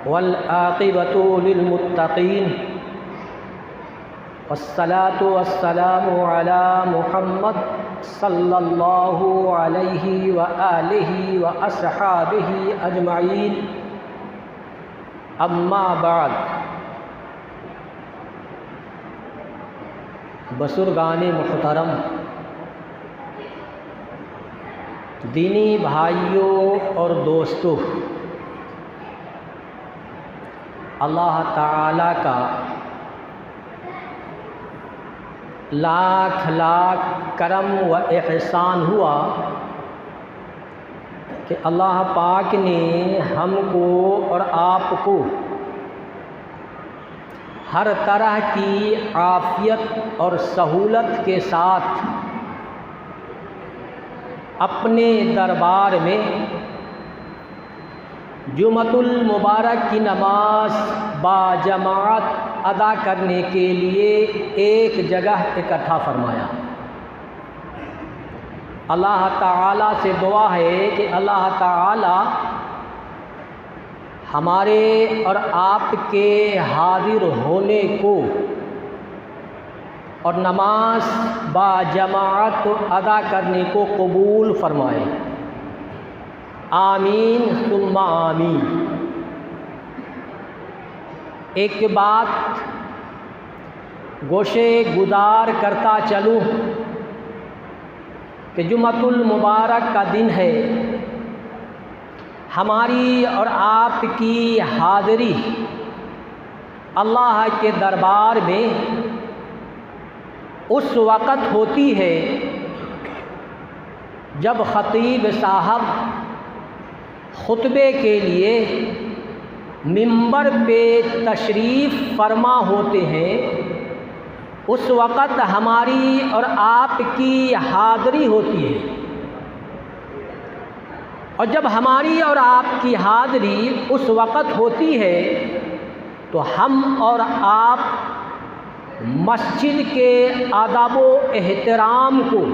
والعاقبۃ للمتقین والصلاۃ والسلام علی محمد صلی اللہ علیہ وآلہ واصحابہ اجمعین، اما بعد۔ بزرگان محترم، دینی بھائیوں اور دوستوں، اللہ تعالیٰ کا لاکھ لاکھ کرم و احسان ہوا کہ اللہ پاک نے ہم کو اور آپ کو ہر طرح کی عافیت اور سہولت کے ساتھ اپنے دربار میں جمعۃ المبارک کی نماز باجماعت ادا کرنے کے لیے ایک جگہ اکٹھا فرمایا۔ اللہ تعالیٰ سے دعا ہے کہ اللہ تعالیٰ ہمارے اور آپ کے حاضر ہونے کو اور نماز باجماعت ادا کرنے کو قبول فرمائے، آمین ثم آمین۔ ایک بات گوشے گزار کرتا چلوں کہ جمعۃ المبارک کا دن ہے، ہماری اور آپ کی حاضری اللہ کے دربار میں اس وقت ہوتی ہے جب خطیب صاحب خطبے کے لیے منبر پہ تشریف فرما ہوتے ہیں، اس وقت ہماری اور آپ کی حاضری ہوتی ہے۔ اور جب ہماری اور آپ کی حاضری اس وقت ہوتی ہے تو ہم اور آپ مسجد کے آداب و احترام کو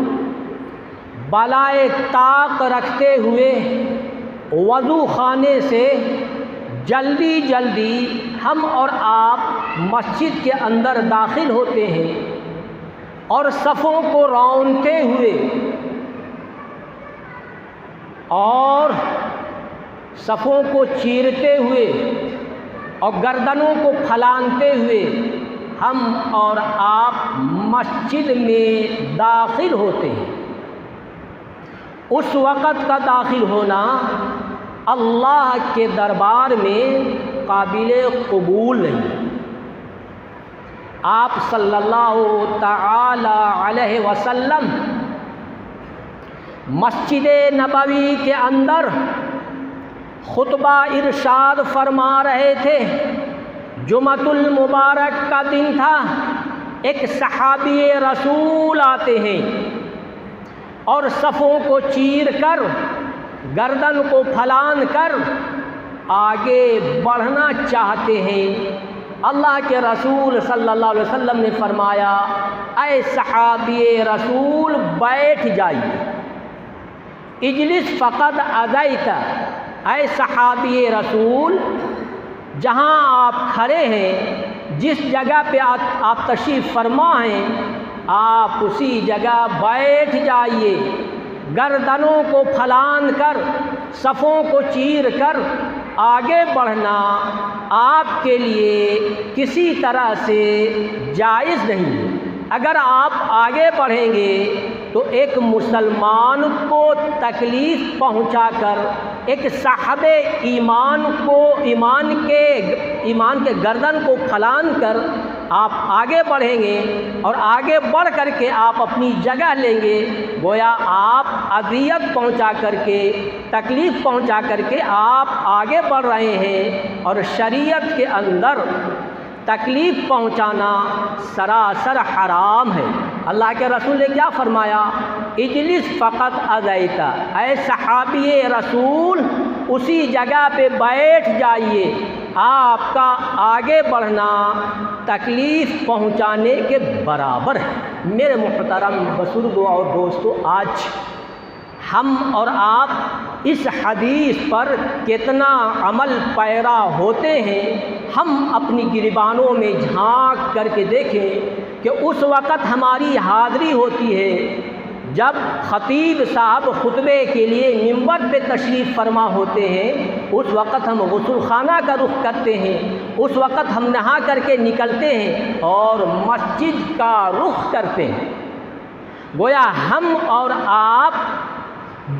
بالائے طاق رکھتے ہوئے وضو خانے سے جلدی جلدی ہم اور آپ مسجد کے اندر داخل ہوتے ہیں اور صفوں کو رونتے ہوئے اور صفوں کو چیرتے ہوئے اور گردنوں کو پھلانتے ہوئے ہم اور آپ مسجد میں داخل ہوتے ہیں۔ اس وقت کا داخل ہونا اللہ کے دربار میں قابل قبول نہیں۔ آپ صلی اللہ تعالی علیہ وسلم مسجد نبوی کے اندر خطبہ ارشاد فرما رہے تھے۔ جمعۃ المبارک کا دن تھا، ایک صحابی رسول آتے ہیں اور صفوں کو چیر کر گردن کو پھلان کر آگے بڑھنا چاہتے ہیں۔ اللہ کے رسول صلی اللہ علیہ وسلم نے فرمایا، اے صحابی رسول بیٹھ جائیے، اجلس فقد اذیت۔ اے صحابی رسول، جہاں آپ کھڑے ہیں، جس جگہ پہ آپ تشریف فرما ہیں، آپ اسی جگہ بیٹھ جائیے۔ گردنوں کو پھلان کر صفوں کو چیر کر آگے بڑھنا آپ کے لیے کسی طرح سے جائز نہیں ہے۔ اگر آپ آگے بڑھیں گے تو ایک مسلمان کو تکلیف پہنچا کر، ایک صاحب ایمان کو ایمان کے گردن کو پھلان کر آپ آگے بڑھیں گے اور آگے بڑھ کر کے آپ اپنی جگہ لیں گے، گویا آپ اذیت پہنچا کر کے، تکلیف پہنچا کر کے آپ آگے بڑھ رہے ہیں، اور شریعت کے اندر تکلیف پہنچانا سراسر حرام ہے۔ اللہ کے رسول نے کیا فرمایا؟ اجلس فقط اذیت۔ اے صحابی رسول، اسی جگہ پہ بیٹھ جائیے، آپ کا آگے بڑھنا تکلیف پہنچانے کے برابر ہے۔ میرے محترم بزرگوں اور دوستوں، آج ہم اور آپ اس حدیث پر کتنا عمل پیرا ہوتے ہیں، ہم اپنی گریبانوں میں جھانک کر کے دیکھیں کہ اس وقت ہماری حاضری ہوتی ہے جب خطیب صاحب خطبے کے لیے ممبر پہ تشریف فرما ہوتے ہیں، اس وقت ہم غسل خانہ کا رخ کرتے ہیں، اس وقت ہم نہا کر کے نکلتے ہیں اور مسجد کا رخ کرتے ہیں۔ گویا ہم اور آپ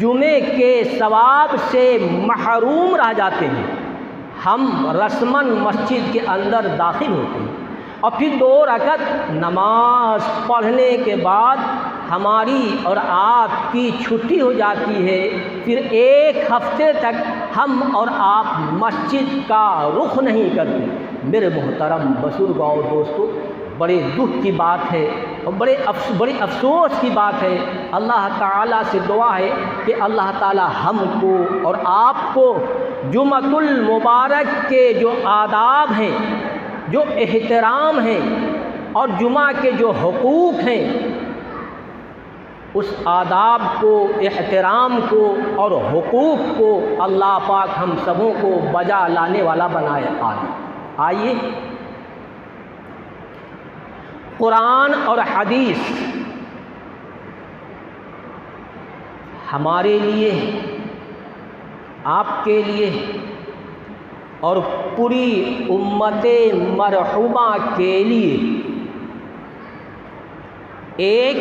جمعے کے ثواب سے محروم رہ جاتے ہیں۔ ہم رسماً مسجد کے اندر داخل ہوتے ہیں اور پھر 2 رکعت نماز پڑھنے کے بعد ہماری اور آپ کی چھٹی ہو جاتی ہے، پھر 1 ہفتے تک ہم اور آپ مسجد کا رخ نہیں کرتے۔ میرے محترم بزرگوں اور دوستو، بڑے دکھ کی بات ہے اور بڑے افسوس کی بات ہے۔ اللہ تعالیٰ سے دعا ہے کہ اللہ تعالیٰ ہم کو اور آپ کو جمعۃ المبارک کے جو آداب ہیں، جو احترام ہیں اور جمعہ کے جو حقوق ہیں، اس آداب کو، احترام کو اور حقوق کو اللہ پاک ہم سبوں کو بجا لانے والا بنائے۔ آئیے قرآن اور حدیث ہمارے لیے، آپ کے لیے اور پوری امت مرحومہ کے لیے ایک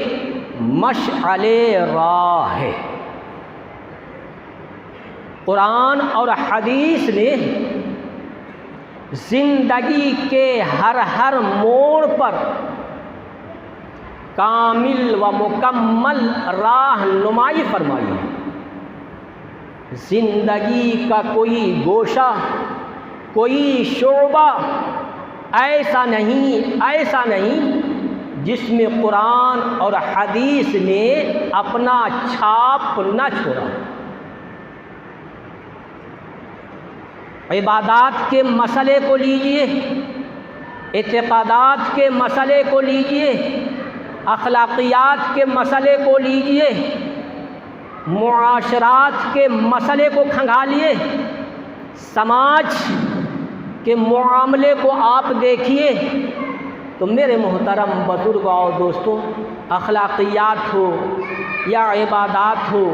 مشعل راہ ہے۔ قرآن اور حدیث نے زندگی کے ہر موڑ پر کامل و مکمل راہنمائی فرمائی ہے۔ زندگی کا کوئی گوشہ، کوئی شعبہ ایسا نہیں جس میں قرآن اور حدیث نے اپنا چھاپ نہ چھوڑا۔ عبادات کے مسئلے کو لیجئے، اعتقادات کے مسئلے کو لیجئے، اخلاقیات کے مسئلے کو لیجئے، معاشرات کے مسئلے کو کھنگالیے، سماج کے معاملے کو آپ دیکھیے، تو میرے محترم بزرگوں اور دوستوں، اخلاقیات ہو یا عبادات ہو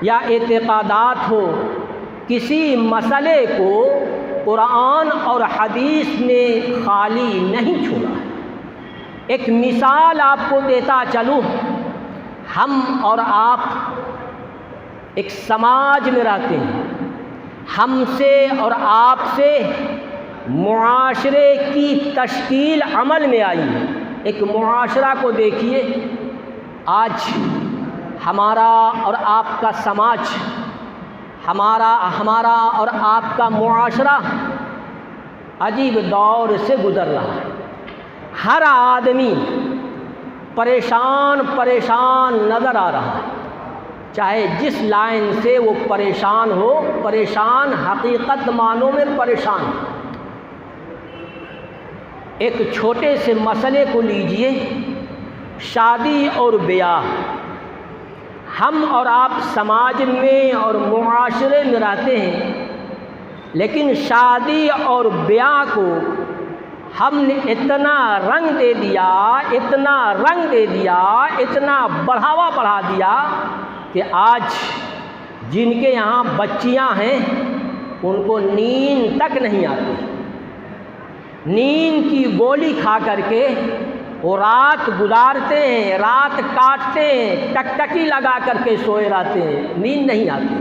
یا اعتقادات ہو، کسی مسئلے کو قرآن اور حدیث نے خالی نہیں چھوڑا ہے۔ ایک مثال آپ کو دیتا چلوں، ہم اور آپ ایک سماج میں رہتے ہیں، ہم سے اور آپ سے معاشرے کی تشکیل عمل میں آئی ہے۔ ایک معاشرہ کو دیکھیے، آج ہمارا اور آپ کا سماج، ہمارا اور آپ کا معاشرہ عجیب دور سے گزر رہا ہے۔ ہر آدمی پریشان نظر آ رہا ہے، چاہے جس لائن سے وہ پریشان ہو، پریشان حقیقت معنوں میں پریشان ہو۔ ایک چھوٹے سے مسئلے کو لیجئے، شادی اور بیاہ۔ ہم اور آپ سماج میں اور معاشرے میں رہتے ہیں، لیکن شادی اور بیاہ کو ہم نے اتنا رنگ دے دیا، اتنا بڑھا دیا کہ آج جن کے یہاں بچیاں ہیں ان کو نیند تک نہیں آتی۔ نیند کی گولی کھا کر کے وہ رات گزارتے ہیں، رات کاٹتے ہیں، ٹکٹکی لگا کر کے سوئے رہتے ہیں، نیند نہیں آتی،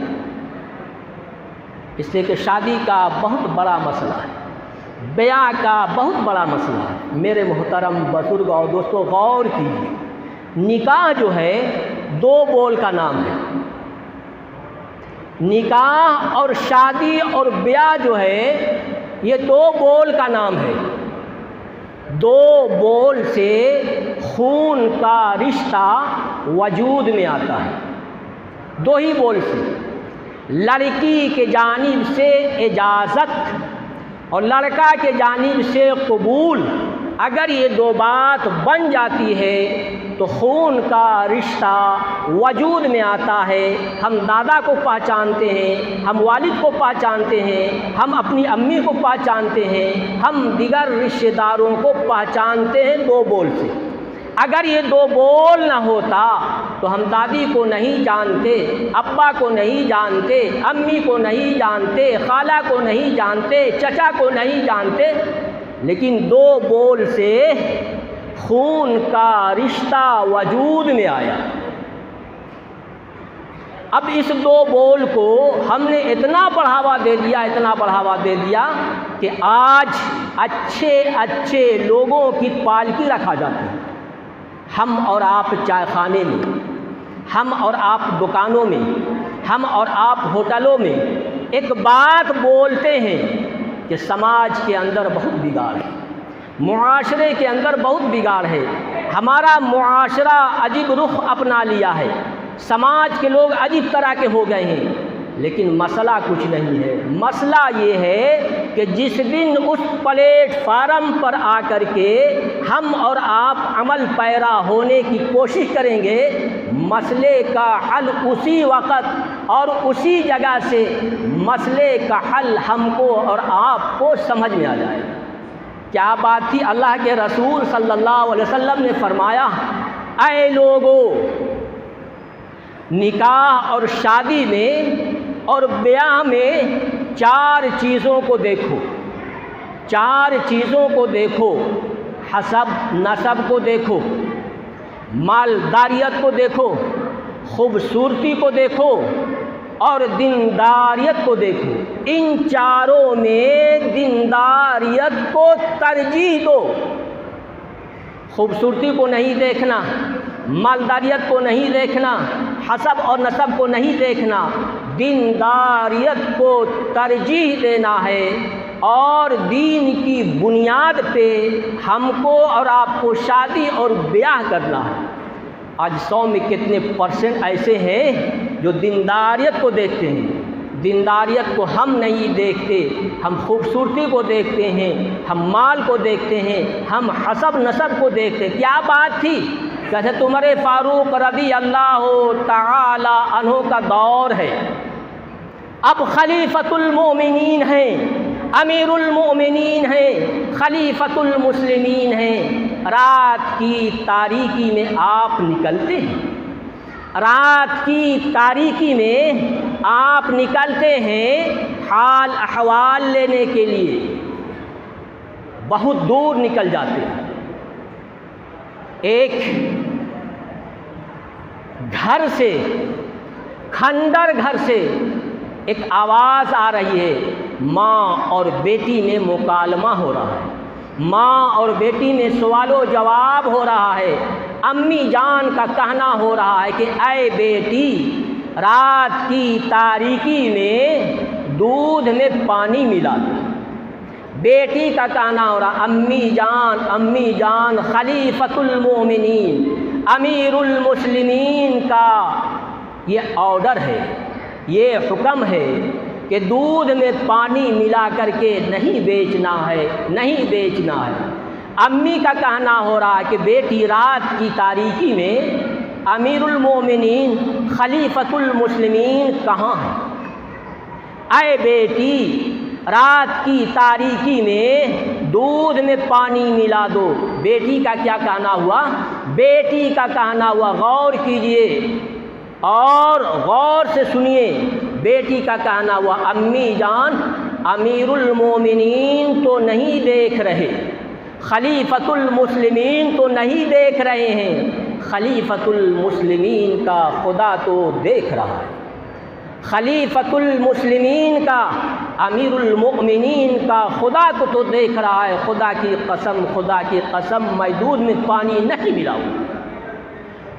اس لیے کہ شادی کا بہت بڑا مسئلہ ہے، بیاہ کا بہت بڑا مسئلہ ہے۔ میرے محترم بزرگ اور دوستو، غور کیجیے، نکاح جو ہے 2 بول کا نام ہے۔ نکاح اور شادی اور بیاہ جو ہے یہ 2 بول کا نام ہے۔ 2 بول سے خون کا رشتہ وجود میں آتا ہے، 2 ہی بول سے۔ لڑکی کے جانب سے اجازت اور لڑکا کے جانب سے قبول، اگر یہ دو بات بن جاتی ہے تو خون کا رشتہ وجود میں آتا ہے۔ ہم دادا کو پہچانتے ہیں، ہم والد کو پہچانتے ہیں، ہم اپنی امی کو پہچانتے ہیں، ہم دیگر رشتہ داروں کو پہچانتے ہیں دو بول سے۔ اگر یہ دو بول نہ ہوتا تو ہم دادی کو نہیں جانتے، ابا کو نہیں جانتے، امی کو نہیں جانتے، خالہ کو نہیں جانتے، چچا کو نہیں جانتے، لیکن دو بول سے خون کا رشتہ وجود میں آیا۔ اب اس دو بول کو ہم نے اتنا بڑھاوا دے دیا کہ آج اچھے لوگوں کی پالکی رکھا جاتی ہے۔ ہم اور آپ چائے خانے میں، ہم اور آپ دکانوں میں، ہم اور آپ ہوٹلوں میں ایک بات بولتے ہیں کہ سماج کے اندر بہت بگاڑ ہے، معاشرے کے اندر بہت بگاڑ ہے، ہمارا معاشرہ عجیب رخ اپنا لیا ہے، سماج کے لوگ عجیب طرح کے ہو گئے ہیں۔ لیکن مسئلہ کچھ نہیں ہے، مسئلہ یہ ہے کہ جس دن اس پلیٹ فارم پر آ کر کے ہم اور آپ عمل پیرا ہونے کی کوشش کریں گے، مسئلے کا حل اسی وقت اور اسی جگہ سے مسئلے کا حل ہم کو اور آپ کو سمجھ میں آ جائے گا۔ کیا بات تھی؟ اللہ کے رسول صلی اللہ علیہ وسلم نے فرمایا، اے لوگو، نکاح اور شادی میں اور بیاہ میں چار چیزوں کو دیکھو، حسب نسب کو دیکھو، مالداریت کو دیکھو، خوبصورتی کو دیکھو اور دینداریت کو دیکھو۔ ان چاروں میں دینداریت کو ترجیح دو۔ خوبصورتی کو نہیں دیکھنا، مالداریت کو نہیں دیکھنا، حسب اور نسب کو نہیں دیکھنا، دینداریت کو ترجیح دینا ہے، اور دین کی بنیاد پہ ہم کو اور آپ کو شادی اور بیاہ کرنا ہے۔ آج 100 میں کتنے % ایسے ہیں جو دینداریت کو دیکھتے ہیں؟ دینداریت کو ہم نہیں دیکھتے، ہم خوبصورتی کو دیکھتے ہیں، ہم مال کو دیکھتے ہیں، ہم حسب نسب کو دیکھتے ہیں۔ کیا بات تھی؟ کہتے عمر فاروق رضی اللہ تعالی عنہ کا دور ہے، اب خلیفۃ المؤمنین ہیں، امیر المؤمنین ہیں، خلیفۃ المسلمین ہیں۔ رات کی تاریکی میں آپ نکلتے ہیں، رات کی تاریکی میں آپ نکلتے ہیں حال احوال لینے کے لیے، بہت دور نکل جاتے ہیں۔ ایک گھر سے، کھنڈر گھر سے ایک آواز آ رہی ہے، ماں اور بیٹی میں مکالمہ ہو رہا ہے، ماں اور بیٹی میں سوال و جواب ہو رہا ہے۔ امی جان کا کہنا ہو رہا ہے کہ اے بیٹی، رات کی تاریکی میں دودھ میں پانی ملا دو۔ بیٹی کا کہنا ہو رہا، امی جان خلیفۃ المؤمنین، امیر المسلمین کا یہ آرڈر ہے، یہ حکم ہے کہ دودھ میں پانی ملا کر کے نہیں بیچنا ہے۔ امی کا کہنا ہو رہا ہے کہ بیٹی، رات کی تاریکی میں امیر المومنین خلیفۃ المسلمین کہاں ہے؟ اے بیٹی، رات کی تاریکی میں دودھ میں پانی ملا دو۔ بیٹی کا کیا کہنا ہوا؟ بیٹی کا کہنا ہوا، غور کیجئے اور غور سے سنیے، بیٹی کا کہنا ہوا، امی جان، امیر المومنین تو نہیں دیکھ رہے، خلیفۃ المسلمین تو نہیں دیکھ رہے ہیں، خلیفۃ المسلمین کا خدا تو دیکھ رہا ہے۔ خلیفۃ المسلمین کا، امیر المؤمنین کا خدا کو تو دیکھ رہا ہے۔ خدا کی قسم میں دودھ میں پانی نہیں ملاؤں۔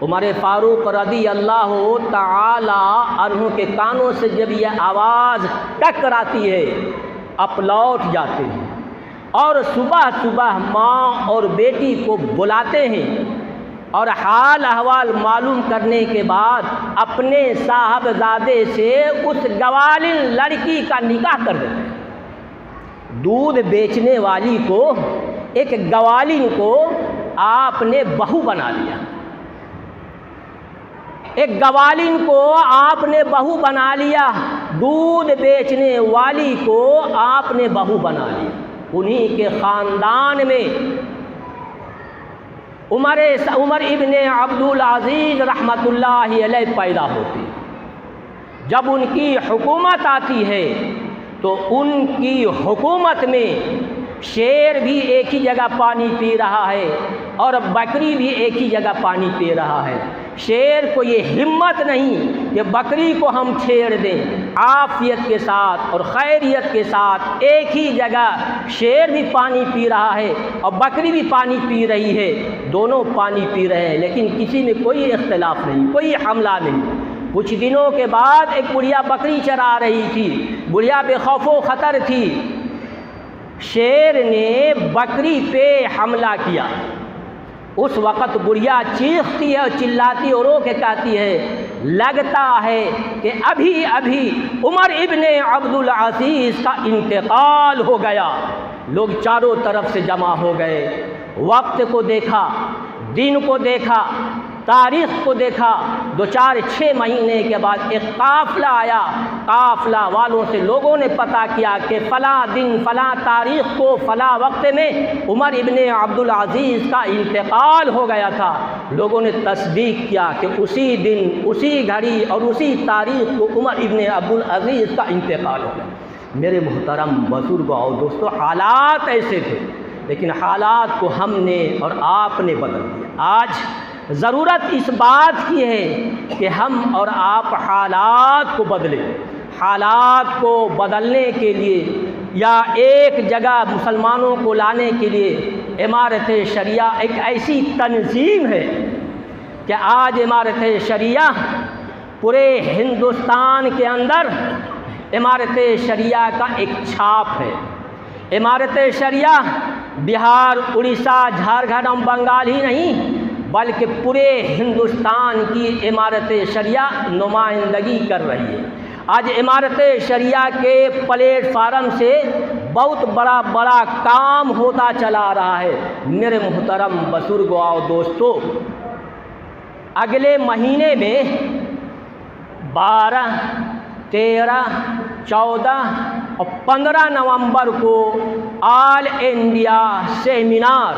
عمر فاروق رضی اللہ تعالی عنہ کے کانوں سے جب یہ آواز ٹکراتی ہے، اب لوٹ جاتے ہیں اور صبح ماں اور بیٹی کو بلاتے ہیں اور حال احوال معلوم کرنے کے بعد اپنے صاحبزادے سے اس گوالن لڑکی کا نکاح کر دیتے ہیں۔ دودھ بیچنے والی کو ایک گوالن کو آپ نے بہو بنا لیا، ایک گوالن کو آپ نے بہو بنا لیا، دودھ بیچنے والی کو آپ نے بہو بنا لیا۔ انہی کے خاندان میں عمر ابن عبدالعزیز رحمۃ اللہ علیہ پیدا ہوتے۔ جب ان کی حکومت آتی ہے تو ان کی حکومت میں شیر بھی ایک ہی جگہ پانی پی رہا ہے اور بکری بھی ایک ہی جگہ پانی پی رہا ہے۔ شیر کو یہ ہمت نہیں کہ بکری کو ہم چھیڑ دیں، عافیت کے ساتھ اور خیریت کے ساتھ ایک ہی جگہ شیر بھی پانی پی رہا ہے اور بکری بھی پانی پی رہی ہے، دونوں پانی پی رہے ہیں لیکن کسی میں کوئی اختلاف نہیں، کوئی حملہ نہیں۔ کچھ دنوں کے بعد ایک بڑھیا بکری چرا رہی تھی، بڑھیا بے خوف و خطر تھی، شیر نے بکری پہ حملہ کیا۔ اس وقت بڑھیا چیختی ہے اور چلاتی اور رو کے کہتی ہے، لگتا ہے کہ ابھی ابھی عمر ابن عبدالعزیز کا انتقال ہو گیا۔ لوگ چاروں طرف سے جمع ہو گئے، وقت کو دیکھا، دن کو دیکھا، تاریخ کو دیکھا۔ 2-4-6 مہینے کے بعد ایک قافلہ آیا، قافلہ والوں سے لوگوں نے پتہ کیا کہ فلاں دن فلاں تاریخ کو فلاں وقت میں عمر ابن عبدالعزیز کا انتقال ہو گیا تھا۔ لوگوں نے تصدیق کیا کہ اسی دن، اسی گھڑی اور اسی تاریخ کو عمر ابن عبدالعزیز کا انتقال ہو گیا۔ میرے محترم بزرگوں اور دوستوں، حالات ایسے تھے لیکن حالات کو ہم نے اور آپ نے بدل دیا۔ آج ضرورت اس بات کی ہے کہ ہم اور آپ حالات کو بدلیں۔ حالات کو بدلنے کے لیے یا ایک جگہ مسلمانوں کو لانے کے لیے امارت شریعہ ایک ایسی تنظیم ہے کہ آج امارت شریعہ پورے ہندوستان کے اندر امارت شریعہ کا ایک چھاپ ہے۔ امارت شریعہ بہار، اڑیسہ، جھارکھنڈ اور بنگال ہی نہیں بلکہ پورے ہندوستان کی امارت شریعہ نمائندگی کر رہی ہے۔ آج امارت شریعہ کے پلیٹ فارم سے بہت بڑا کام ہوتا چلا رہا ہے۔ میرے محترم بزرگوں اور دوستوں، اگلے مہینے میں 12، 13، 14 اور 15 نومبر کو آل انڈیا سیمینار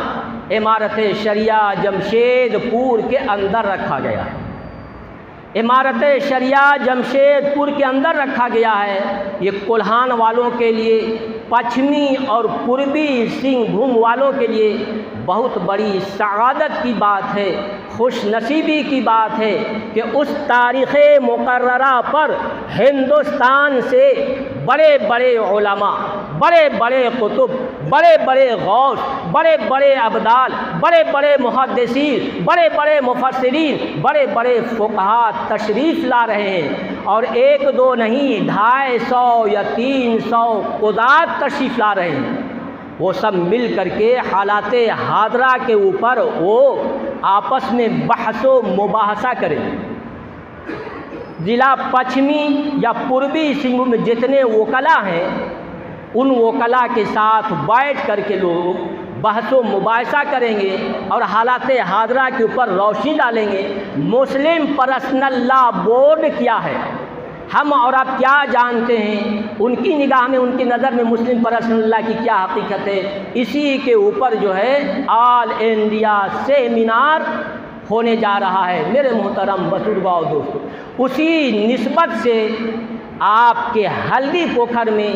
امارت شریعہ جمشید پور کے اندر رکھا گیا ہے۔ امارت شریعہ جمشید پور کے اندر رکھا گیا ہے۔ یہ کولہان والوں کے لیے، پچھمی اور پوربی سنگھ بھوم والوں کے لیے بہت بڑی سعادت کی بات ہے، خوش نصیبی کی بات ہے کہ اس تاریخ مقررہ پر ہندوستان سے بڑے بڑے علماء، بڑے بڑے کتب، بڑے بڑے غوث، بڑے بڑے ابدال، بڑے بڑے محدثین، بڑے بڑے مفسرین، بڑے بڑے فقہاء تشریف لا رہے ہیں اور 1-2 نہیں 250 یا 300 قضات تشریف لا رہے ہیں۔ وہ سب مل کر کے حالات حاضرہ کے اوپر وہ آپس میں بحث و مباحثہ کریں۔ ضلع پچھمی یا پوربی سنگھ میں جتنے وکلاء ہیں ان وکلاء کے ساتھ بیٹھ کر کے لوگ بحث و مباحثہ کریں گے اور حالات حاضرہ کے اوپر روشنی ڈالیں گے۔ مسلم پرسنل لا بورڈ کیا ہے، ہم اور آپ کیا جانتے ہیں، ان کی نگاہ میں، ان کی نظر میں مسلم پرسنل لا کی کیا حقیقت ہے، اسی کے اوپر جو ہے آل انڈیا سیمینار ہونے جا رہا ہے۔ میرے محترم بزرگوں اور دوستوں، اسی نسبت سے آپ کے ہلدی پوکھر میں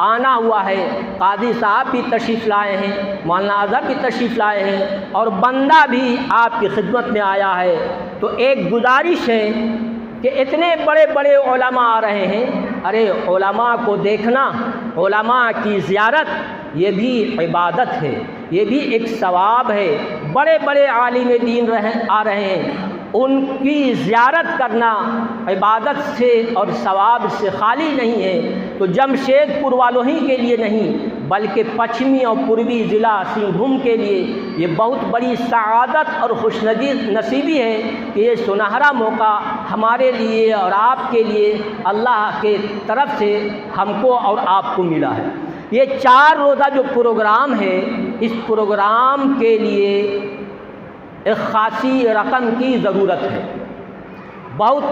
آنا ہوا ہے۔ قاضی صاحب بھی تشریف لائے ہیں، مولانا اظہر بھی تشریف لائے ہیں اور بندہ بھی آپ کی خدمت میں آیا ہے۔ تو ایک گزارش ہے کہ اتنے بڑے بڑے علماء آ رہے ہیں، ارے علماء کو دیکھنا، علماء کی زیارت یہ بھی عبادت ہے، یہ بھی ایک ثواب ہے۔ بڑے بڑے عالم دین آ رہے ہیں، ان کی زیارت کرنا عبادت سے اور ثواب سے خالی نہیں ہے۔ تو جمشید پور والوں ہی کے لیے نہیں بلکہ پچھمی اور پوربی ضلع سنگھ بھوم کے لیے یہ بہت بڑی سعادت اور خوش نصیبی ہے کہ یہ سنہرا موقع ہمارے لیے اور آپ کے لیے اللہ کے طرف سے ہم کو اور آپ کو ملا ہے۔ یہ 4 روزہ جو پروگرام ہے، اس پروگرام کے لیے ایک خاصی رقم کی ضرورت ہے، بہت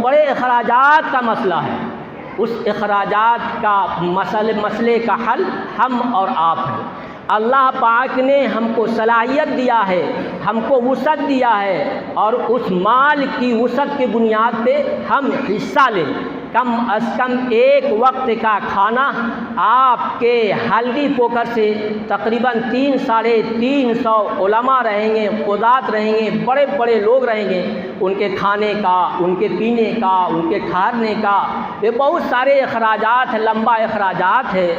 بڑے اخراجات کا مسئلہ ہے۔ اس اخراجات کا مسئلے کا حل ہم اور آپ ہیں۔ اللہ پاک نے ہم کو صلاحیت دیا ہے، ہم کو وسعت دیا ہے، اور اس مال کی وسعت کی بنیاد پہ ہم حصہ لیں۔ کم از کم ایک وقت کا کھانا آپ کے ہلدی پوکھر سے تقریباً 300-350 علماء رہیں گے، قضات رہیں گے، بڑے بڑے لوگ رہیں گے، ان کے کھانے کا، ان کے پینے کا، ان کے ٹھہرنے کا، یہ بہت سارے اخراجات ہیں، لمبا اخراجات ہے۔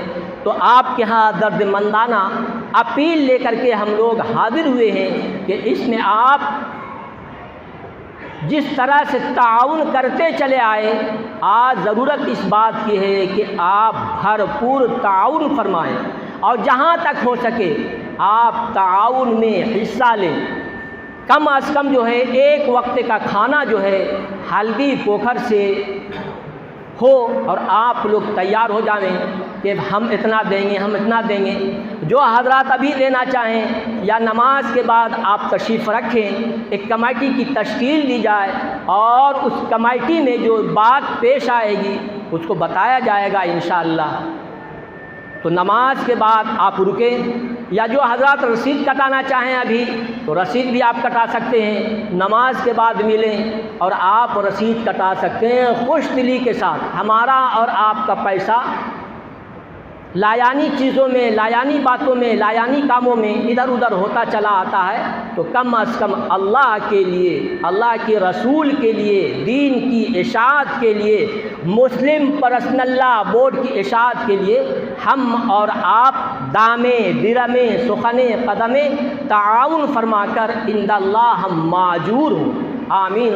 تو آپ کے ہاں درد مندانہ اپیل لے کر کے ہم لوگ حاضر ہوئے ہیں کہ اس میں آپ جس طرح سے تعاون کرتے چلے آئے، آج ضرورت اس بات کی ہے کہ آپ بھرپور تعاون فرمائیں، اور جہاں تک ہو سکے آپ تعاون میں حصہ لیں۔ کم از کم جو ہے ایک وقت کا کھانا جو ہے ہلدی پوکھر سے ہو، اور آپ لوگ تیار ہو جائیں کہ ہم اتنا دیں گے، ہم اتنا دیں گے۔ جو حضرات ابھی دینا چاہیں یا نماز کے بعد آپ تشریف رکھیں، ایک کمیٹی کی تشکیل دی جائے، اور اس کمیٹی میں جو بات پیش آئے گی اس کو بتایا جائے گا انشاءاللہ۔ تو نماز کے بعد آپ رکیں، یا جو حضرات رسید کٹانا چاہیں ابھی تو رسید بھی آپ کٹا سکتے ہیں، نماز کے بعد ملیں اور آپ رسید کٹا سکتے ہیں خوش دلی کے ساتھ۔ ہمارا اور آپ کا پیسہ لایانی چیزوں میں، لایانی باتوں میں، لایانی کاموں میں ادھر ادھر ہوتا چلا آتا ہے، تو کم از کم اللہ کے لیے، اللہ کے رسول کے لیے، دین کی اشاعت کے لیے، مسلم پرسنل لا بورڈ کی اشاعت کے لیے ہم اور آپ دامے درمے سخنے قدمے تعاون فرما کر عند اللہ ہم معجور ہوں۔ آمین۔